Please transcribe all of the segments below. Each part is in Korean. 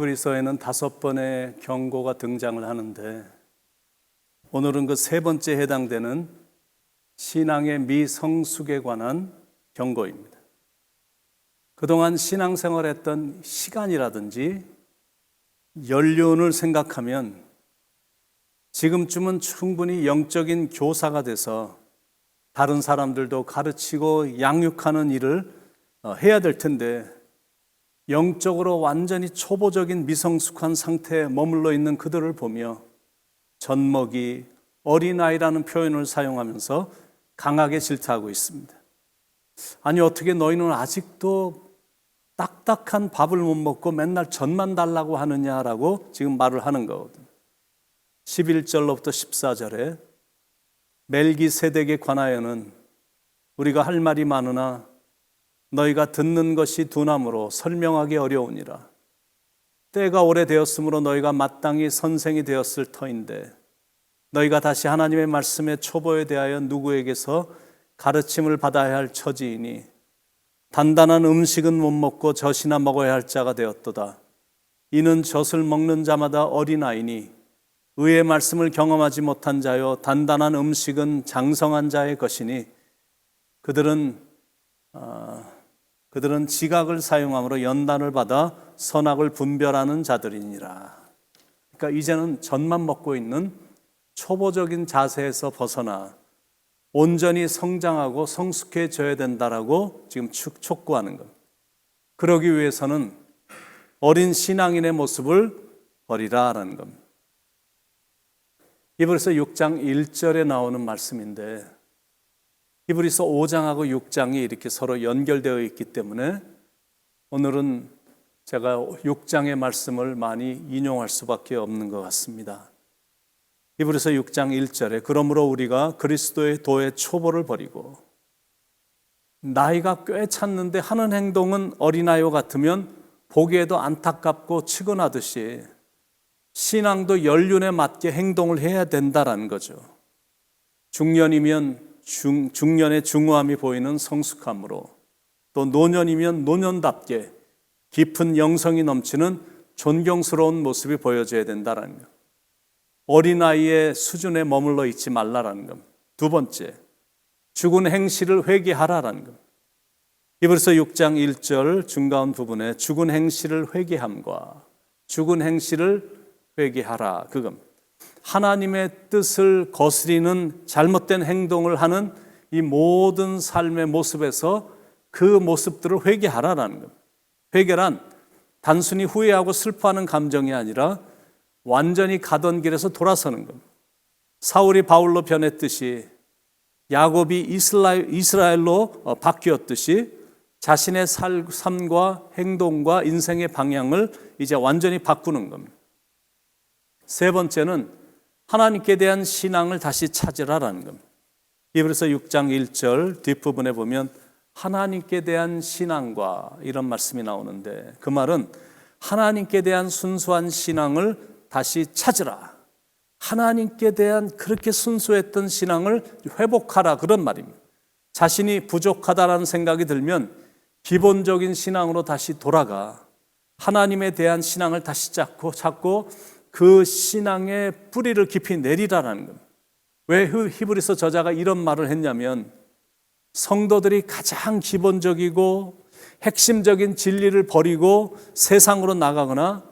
히브리서에는 5번의 경고가 등장을 하는데 오늘은 그 3번째 해당되는 신앙의 미성숙에 관한 경고입니다. 그동안 신앙생활했던 시간이라든지 연륜을 생각하면 지금쯤은 충분히 영적인 교사가 돼서 다른 사람들도 가르치고 양육하는 일을 해야 될 텐데 영적으로 완전히 초보적인 미성숙한 상태에 머물러 있는 그들을 보며 젖먹이, 어린아이라는 표현을 사용하면서 강하게 질타하고 있습니다. 아니 어떻게 너희는 아직도 딱딱한 밥을 못 먹고 맨날 젖만 달라고 하느냐라고 지금 말을 하는 거거든요. 11절로부터 14절에 멜기세덱에 관하여는 우리가 할 말이 많으나 너희가 듣는 것이 둔함으로 설명하기 어려우니라. 때가 오래되었으므로 너희가 마땅히 선생이 되었을 터인데 너희가 다시 하나님의 말씀의 초보에 대하여 누구에게서 가르침을 받아야 할 처지이니 단단한 음식은 못 먹고 젖이나 먹어야 할 자가 되었도다. 이는 젖을 먹는 자마다 어린아이니 의의 말씀을 경험하지 못한 자요 단단한 음식은 장성한 자의 것이니 그들은 지각을 사용함으로 연단을 받아 선악을 분별하는 자들이니라. 그러니까 이제는 젖만 먹고 있는 초보적인 자세에서 벗어나 온전히 성장하고 성숙해져야 된다라고 지금 촉구하는 것. 그러기 위해서는 어린 신앙인의 모습을 버리라라는 겁니다. 히브리서 6장 1절에 나오는 말씀인데 히브리서 5장하고 6장이 이렇게 서로 연결되어 있기 때문에 오늘은 제가 6장의 말씀을 많이 인용할 수밖에 없는 것 같습니다. 히브리서 6장 1절에 그러므로 우리가 그리스도의 도의 초보를 버리고 나이가 꽤 찼는데 하는 행동은 어린아이와 같으면 보기에도 안타깝고 측은하듯이 신앙도 연륜에 맞게 행동을 해야 된다라는 거죠. 중년이면 중년의 중후함이 보이는 성숙함으로 또 노년이면 노년답게 깊은 영성이 넘치는 존경스러운 모습이 보여져야 된다라는 것. 어린아이의 수준에 머물러 있지 말라라는 것. 두 번째, 죽은 행실을 회개하라라는 것. 히브리서 6장 1절 중간 부분에 죽은 행실을 회개함과 죽은 행실을 회개하라 그겁니다. 하나님의 뜻을 거스리는 잘못된 행동을 하는 이 모든 삶의 모습에서 그 모습들을 회개하라라는 겁니다. 회개란 단순히 후회하고 슬퍼하는 감정이 아니라 완전히 가던 길에서 돌아서는 겁니다. 사울이 바울로 변했듯이 야곱이 이스라엘로 바뀌었듯이 자신의 삶과 행동과 인생의 방향을 이제 완전히 바꾸는 겁니다. 세 번째는 하나님께 대한 신앙을 다시 찾으라라는 겁니다. 히브리서 6장 1절 뒷부분에 보면 하나님께 대한 신앙과 이런 말씀이 나오는데 그 말은 하나님께 대한 순수한 신앙을 다시 찾으라. 하나님께 대한 그렇게 순수했던 신앙을 회복하라 그런 말입니다. 자신이 부족하다라는 생각이 들면 기본적인 신앙으로 다시 돌아가 하나님에 대한 신앙을 다시 찾고 그 신앙의 뿌리를 깊이 내리라라는 겁니다. 왜 히브리서 저자가 이런 말을 했냐면 성도들이 가장 기본적이고 핵심적인 진리를 버리고 세상으로 나가거나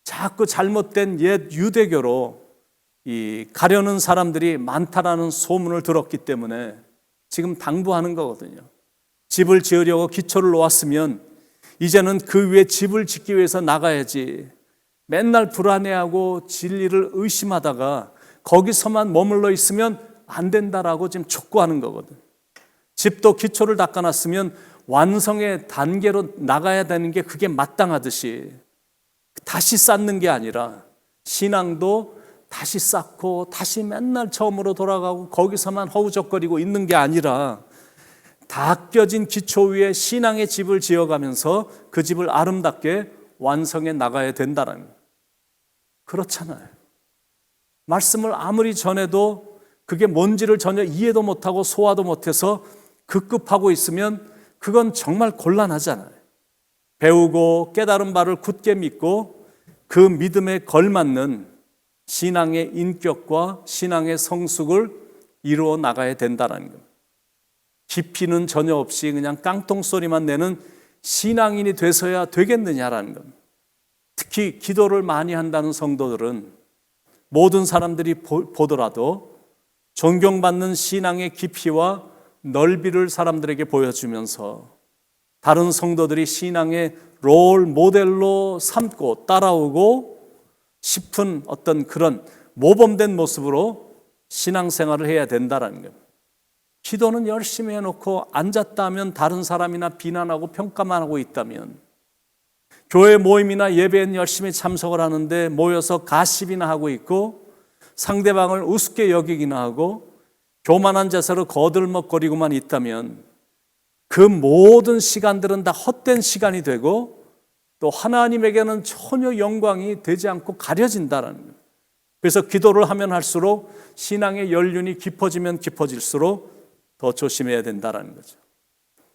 자꾸 잘못된 옛 유대교로 가려는 사람들이 많다라는 소문을 들었기 때문에 지금 당부하는 거거든요. 집을 지으려고 기초를 놓았으면 이제는 그 위에 집을 짓기 위해서 나가야지. 맨날 불안해하고 진리를 의심하다가 거기서만 머물러 있으면 안 된다라고 지금 촉구하는 거거든. 집도 기초를 닦아놨으면 완성의 단계로 나가야 되는 게 그게 마땅하듯이 다시 쌓는 게 아니라 신앙도 다시 쌓고 다시 맨날 처음으로 돌아가고 거기서만 허우적거리고 있는 게 아니라 닦여진 기초 위에 신앙의 집을 지어가면서 그 집을 아름답게 완성해 나가야 된다는 거예요. 그렇잖아요. 말씀을 아무리 전해도 그게 뭔지를 전혀 이해도 못하고 소화도 못해서 급급하고 있으면 그건 정말 곤란하잖아요. 배우고 깨달은 바를 굳게 믿고 그 믿음에 걸맞는 신앙의 인격과 신앙의 성숙을 이루어 나가야 된다는 겁니다. 깊이는 전혀 없이 그냥 깡통소리만 내는 신앙인이 돼서야 되겠느냐라는 겁니다. 특히 기도를 많이 한다는 성도들은 모든 사람들이 보더라도 존경받는 신앙의 깊이와 넓이를 사람들에게 보여주면서 다른 성도들이 신앙의 롤 모델로 삼고 따라오고 싶은 어떤 그런 모범된 모습으로 신앙생활을 해야 된다는 거예요. 기도는 열심히 해놓고 앉았다 하면 다른 사람이나 비난하고 평가만 하고 있다면, 교회 모임이나 예배엔 열심히 참석을 하는데 모여서 가십이나 하고 있고 상대방을 우습게 여기기나 하고 교만한 자세로 거들먹거리고만 있다면 그 모든 시간들은 다 헛된 시간이 되고 또 하나님에게는 전혀 영광이 되지 않고 가려진다는 거예요. 그래서 기도를 하면 할수록 신앙의 연륜이 깊어지면 깊어질수록 더 조심해야 된다는 거죠.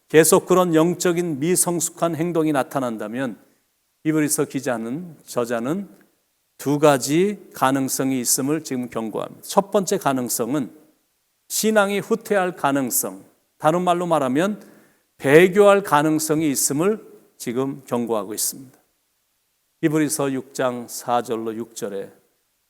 계속 그런 영적인 미성숙한 행동이 나타난다면 히브리서 저자는 두 가지 가능성이 있음을 지금 경고합니다. 첫 번째 가능성은 신앙이 후퇴할 가능성, 다른 말로 말하면 배교할 가능성이 있음을 지금 경고하고 있습니다. 히브리서 6장 4절로 6절에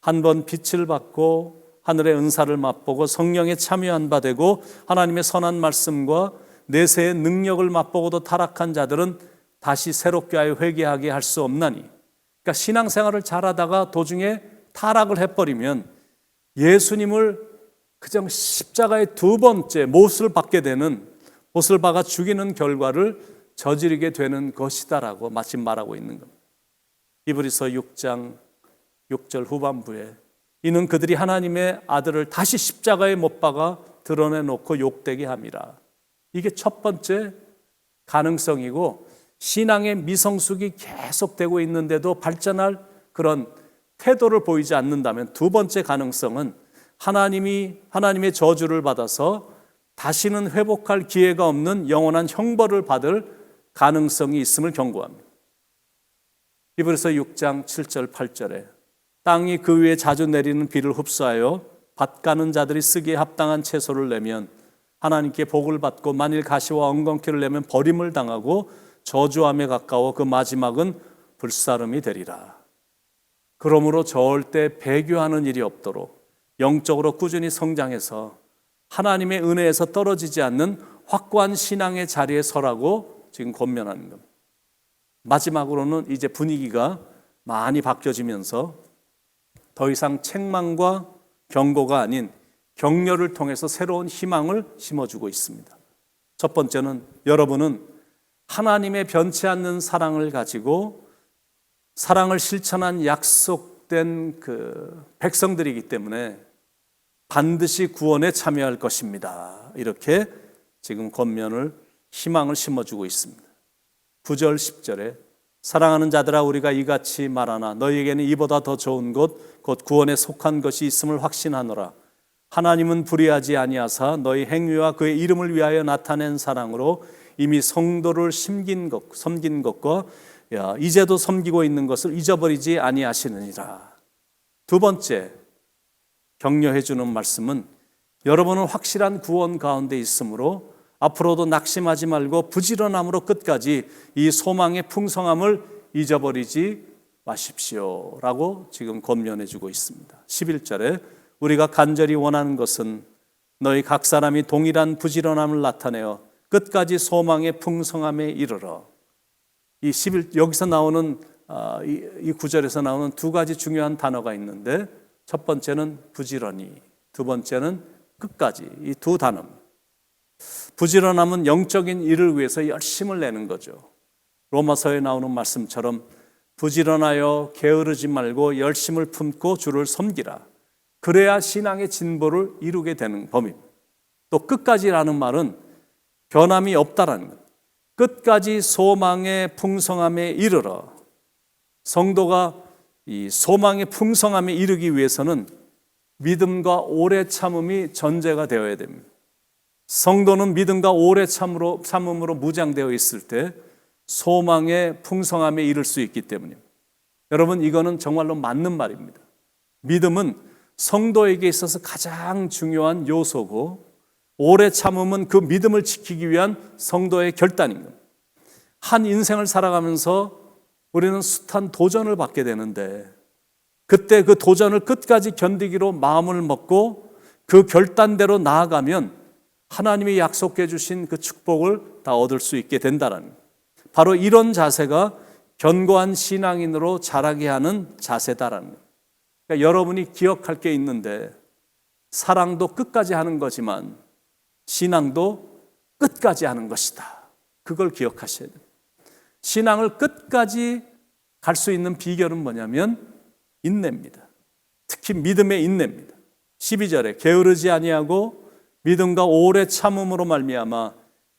한 번 빛을 받고 하늘의 은사를 맛보고 성령에 참여한 바 되고 하나님의 선한 말씀과 내세의 능력을 맛보고도 타락한 자들은 다시 새롭게 하여 회개하게 할 수 없나니, 그러니까 신앙생활을 잘하다가 도중에 타락을 해버리면 예수님을 그냥 십자가의 두 번째 못을 박게 되는, 못을 박아 죽이는 결과를 저지르게 되는 것이다라고 마침 말하고 있는 겁니다. 히브리서 6장 6절 후반부에 이는 그들이 하나님의 아들을 다시 십자가에 못 박아 드러내놓고 욕되게 함이라. 이게 첫 번째 가능성이고, 신앙의 미성숙이 계속되고 있는데도 발전할 그런 태도를 보이지 않는다면 두 번째 가능성은 하나님의 저주를 받아서 다시는 회복할 기회가 없는 영원한 형벌을 받을 가능성이 있음을 경고합니다. 히브리서 6장 7절 8절에 땅이 그 위에 자주 내리는 비를 흡수하여 밭 가는 자들이 쓰기에 합당한 채소를 내면 하나님께 복을 받고 만일 가시와 엉겅퀴를 내면 버림을 당하고 저주함에 가까워 그 마지막은 불사름이 되리라. 그러므로 절대 배교하는 일이 없도록 영적으로 꾸준히 성장해서 하나님의 은혜에서 떨어지지 않는 확고한 신앙의 자리에 서라고 지금 권면하는 겁니다. 마지막으로는 이제 분위기가 많이 바뀌어지면서 더 이상 책망과 경고가 아닌 격려를 통해서 새로운 희망을 심어주고 있습니다. 첫 번째는 여러분은 하나님의 변치 않는 사랑을 가지고 사랑을 실천한 약속된 그 백성들이기 때문에 반드시 구원에 참여할 것입니다. 이렇게 지금 권면을, 희망을 심어주고 있습니다. 9절 10절에 사랑하는 자들아 우리가 이같이 말하나 너희에게는 이보다 더 좋은 곳 곧 구원에 속한 것이 있음을 확신하노라. 하나님은 불의하지 아니하사 너희 행위와 그의 이름을 위하여 나타낸 사랑으로 이미 성도를 섬긴 것과 이제도 섬기고 있는 것을 잊어버리지 아니하시느니라. 두 번째 격려해 주는 말씀은 여러분은 확실한 구원 가운데 있으므로 앞으로도 낙심하지 말고 부지런함으로 끝까지 이 소망의 풍성함을 잊어버리지 마십시오 라고 지금 권면해 주고 있습니다. 11절에 우리가 간절히 원하는 것은 너희 각 사람이 동일한 부지런함을 나타내어 끝까지 소망의 풍성함에 이르러. 여기서 나오는 이 구절에서 나오는 두 가지 중요한 단어가 있는데 첫 번째는 부지런히, 두 번째는 끝까지. 이 두 단어입니다. 부지런함은 영적인 일을 위해서 열심을 내는 거죠. 로마서에 나오는 말씀처럼 부지런하여 게으르지 말고 열심을 품고 주를 섬기라. 그래야 신앙의 진보를 이루게 되는 법입니다. 또 끝까지라는 말은 변함이 없다라는 것. 끝까지 소망의 풍성함에 이르러. 성도가 이 소망의 풍성함에 이르기 위해서는 믿음과 오래 참음이 전제가 되어야 됩니다. 성도는 믿음과 오래 참음으로 무장되어 있을 때 소망의 풍성함에 이를 수 있기 때문입니다. 여러분, 이거는 정말로 맞는 말입니다. 믿음은 성도에게 있어서 가장 중요한 요소고, 오래 참음은 그 믿음을 지키기 위한 성도의 결단입니다. 한 인생을 살아가면서 우리는 숱한 도전을 받게 되는데, 그때 그 도전을 끝까지 견디기로 마음을 먹고 그 결단대로 나아가면 하나님이 약속해 주신 그 축복을 다 얻을 수 있게 된다는, 바로 이런 자세가 견고한 신앙인으로 자라게 하는 자세다라는 거예요. 그러니까 여러분이 기억할 게 있는데, 사랑도 끝까지 하는 거지만 신앙도 끝까지 하는 것이다. 그걸 기억하셔야 돼요. 신앙을 끝까지 갈 수 있는 비결은 뭐냐면 인내입니다. 특히 믿음의 인내입니다. 12절에 게으르지 아니하고 믿음과 오래 참음으로 말미암아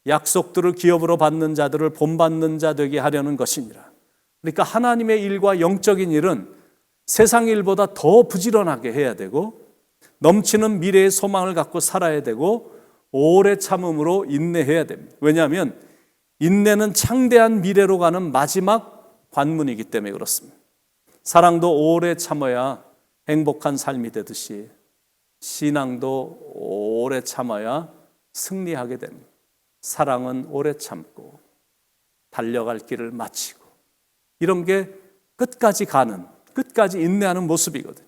약속들을 기업으로 받는 자들을 본받는 자 되게 하려는 것이니라. 그러니까 하나님의 일과 영적인 일은 세상 일보다 더 부지런하게 해야 되고, 넘치는 미래의 소망을 갖고 살아야 되고, 오래 참음으로 인내해야 됩니다. 왜냐하면 인내는 창대한 미래로 가는 마지막 관문이기 때문에 그렇습니다. 사랑도 오래 참아야 행복한 삶이 되듯이 신앙도 오래 참아야 승리하게 됩니다. 사랑은 오래 참고 달려갈 길을 마치고, 이런 게 끝까지 가는, 끝까지 인내하는 모습이거든요.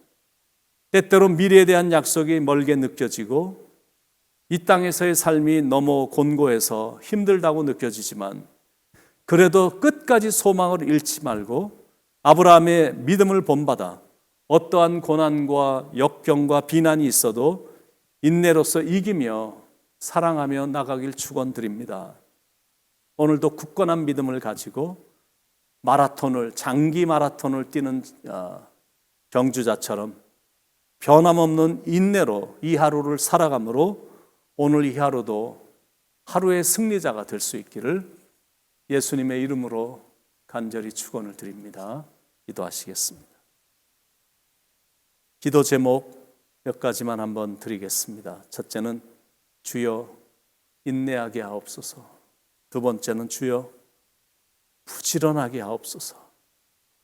때때로 미래에 대한 약속이 멀게 느껴지고 이 땅에서의 삶이 너무 곤고해서 힘들다고 느껴지지만, 그래도 끝까지 소망을 잃지 말고 아브라함의 믿음을 본받아 어떠한 고난과 역경과 비난이 있어도 인내로서 이기며 사랑하며 나가길 축원드립니다. 오늘도 굳건한 믿음을 가지고 마라톤을, 장기 마라톤을 뛰는 경주자처럼 변함없는 인내로 이 하루를 살아가므로 오늘 이 하루도 하루의 승리자가 될 수 있기를 예수님의 이름으로 간절히 축원을 드립니다. 기도하시겠습니다. 기도 제목 몇 가지만 한번 드리겠습니다. 첫째는 주여 인내하게 하옵소서. 두 번째는 주여 부지런하게 하옵소서.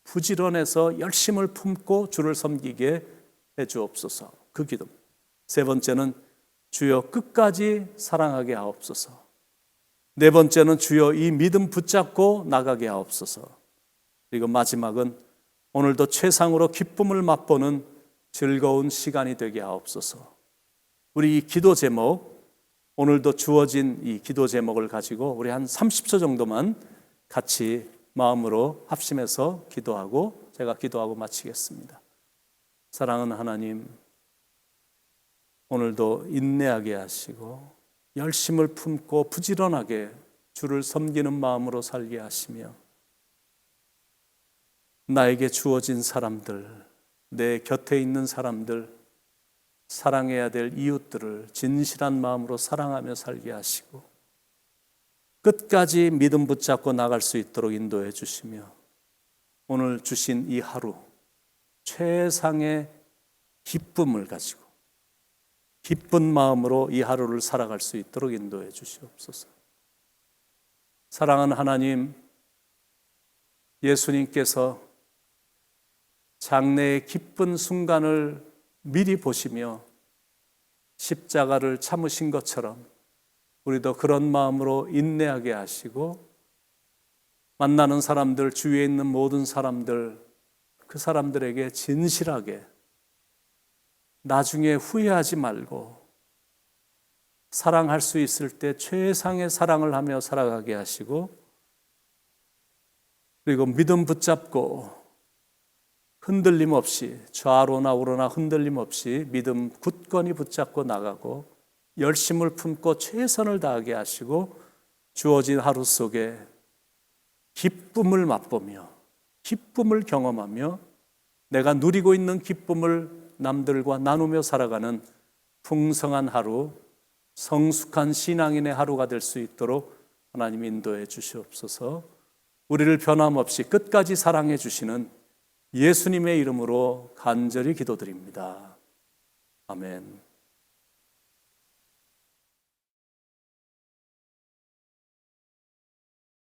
부지런해서 열심을 품고 주를 섬기게 해 주옵소서. 그 기도. 세 번째는 주여 끝까지 사랑하게 하옵소서. 네 번째는 주여 이 믿음 붙잡고 나가게 하옵소서. 그리고 마지막은 오늘도 최상으로 기쁨을 맛보는 즐거운 시간이 되게 하옵소서. 우리 이 기도 제목, 오늘도 주어진 이 기도 제목을 가지고 우리 한 30초 정도만 같이 마음으로 합심해서 기도하고 제가 기도하고 마치겠습니다. 사랑하는 하나님, 오늘도 인내하게 하시고 열심을 품고 부지런하게 주를 섬기는 마음으로 살게 하시며, 나에게 주어진 사람들, 내 곁에 있는 사람들, 사랑해야 될 이웃들을 진실한 마음으로 사랑하며 살게 하시고 끝까지 믿음 붙잡고 나갈 수 있도록 인도해 주시며, 오늘 주신 이 하루 최상의 기쁨을 가지고 기쁜 마음으로 이 하루를 살아갈 수 있도록 인도해 주시옵소서. 사랑하는 하나님, 예수님께서 장래의 기쁜 순간을 미리 보시며 십자가를 참으신 것처럼 우리도 그런 마음으로 인내하게 하시고, 만나는 사람들, 주위에 있는 모든 사람들, 그 사람들에게 진실하게 나중에 후회하지 말고 사랑할 수 있을 때 최상의 사랑을 하며 살아가게 하시고, 그리고 믿음 붙잡고 흔들림 없이, 좌로나 우로나 흔들림 없이 믿음 굳건히 붙잡고 나가고 열심을 품고 최선을 다하게 하시고, 주어진 하루 속에 기쁨을 맛보며 기쁨을 경험하며 내가 누리고 있는 기쁨을 남들과 나누며 살아가는 풍성한 하루, 성숙한 신앙인의 하루가 될 수 있도록 하나님 인도해 주시옵소서. 우리를 변함없이 끝까지 사랑해 주시는 예수님의 이름으로 간절히 기도드립니다. 아멘.